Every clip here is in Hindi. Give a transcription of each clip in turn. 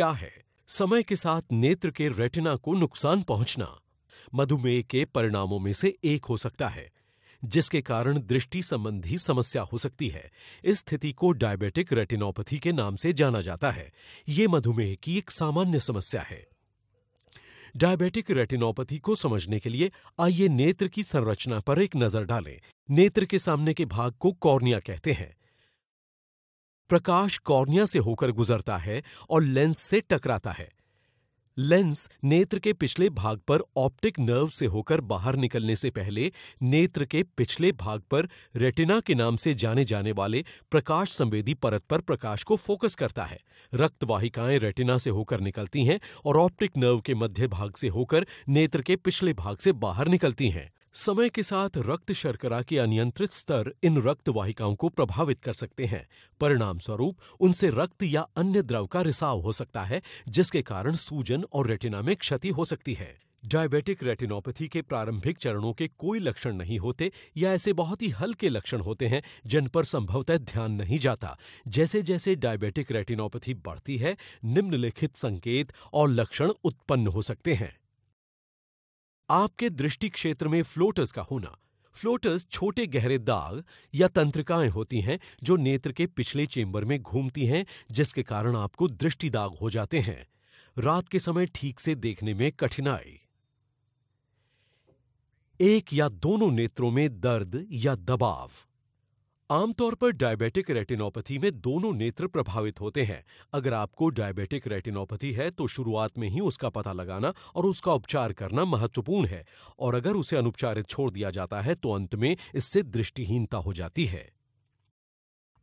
क्या है समय के साथ नेत्र के रेटिना को नुकसान पहुंचना? मधुमेह के परिणामों में से एक हो सकता है, जिसके कारण दृष्टि संबंधी समस्या हो सकती है। इस स्थिति को डायबिटिक रेटिनोपैथी के नाम से जाना जाता है। यह मधुमेह की एक सामान्य समस्या है। डायबिटिक रेटिनोपैथी को समझने के लिए आइए नेत्र की संरचना पर एक नजर डालें। नेत्र के सामने के भाग को कॉर्निया कहते हैं। प्रकाश कॉर्निया से होकर गुजरता है और लेंस से टकराता है। लेंस नेत्र के पिछले भाग पर ऑप्टिक नर्व से होकर बाहर निकलने से पहले नेत्र के पिछले भाग पर रेटिना के नाम से जाने जाने वाले प्रकाश संवेदी परत पर प्रकाश को फोकस करता है। रक्त वाहिकाएं रेटिना से होकर निकलती हैं और ऑप्टिक नर्व के मध्य भाग से होकर नेत्र के पिछले भाग से बाहर निकलती हैं। समय के साथ रक्त शर्करा के अनियंत्रित स्तर इन रक्त वाहिकाओं को प्रभावित कर सकते हैं। परिणाम स्वरूप उनसे रक्त या अन्य द्रव का रिसाव हो सकता है, जिसके कारण सूजन और रेटिना में क्षति हो सकती है। डायबिटिक रेटिनोपैथी के प्रारंभिक चरणों के कोई लक्षण नहीं होते या ऐसे बहुत ही हल्के लक्षण होते हैं जिन पर संभवतः ध्यान नहीं जाता। जैसे जैसे डायबिटिक रेटिनोपैथी बढ़ती है, निम्नलिखित संकेत और लक्षण उत्पन्न हो सकते हैं। आपके दृष्टि क्षेत्र में फ्लोटर्स का होना। फ्लोटर्स छोटे गहरे दाग या तंत्रिकाएं होती हैं जो नेत्र के पिछले चेंबर में घूमती हैं, जिसके कारण आपको दृष्टि दाग हो जाते हैं। रात के समय ठीक से देखने में कठिनाई। एक या दोनों नेत्रों में दर्द या दबाव। आमतौर पर डायबिटिक रेटिनोपैथी में दोनों नेत्र प्रभावित होते हैं। अगर आपको डायबिटिक रेटिनोपैथी है तो शुरुआत में ही उसका पता लगाना और उसका उपचार करना महत्वपूर्ण है, और अगर उसे अनुपचारित छोड़ दिया जाता है तो अंत में इससे दृष्टिहीनता हो जाती है।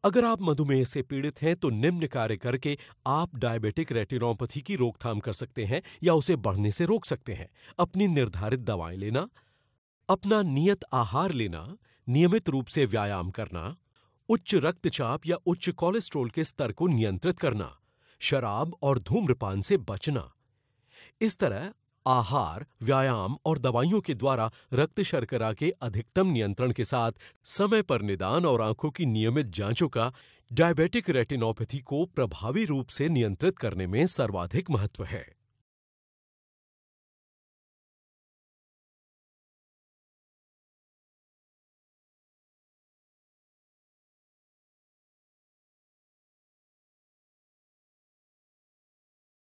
अगर आप मधुमेह से पीड़ित हैं तो निम्न कार्य करके आप डायबिटिक रेटिनोपैथी की रोकथाम कर सकते हैं या उसे बढ़ने से रोक सकते हैं। अपनी निर्धारित दवाएं लेना, अपना नियत आहार लेना, नियमित रूप से व्यायाम करना, उच्च रक्तचाप या उच्च कोलेस्ट्रॉल के स्तर को नियंत्रित करना, शराब और धूम्रपान से बचना। इस तरह आहार, व्यायाम और दवाइयों के द्वारा रक्त शर्करा के अधिकतम नियंत्रण के साथ समय पर निदान और आंखों की नियमित जांचों का डायबिटिक रेटिनोपैथी को प्रभावी रूप से नियंत्रित करने में सर्वाधिक महत्व है।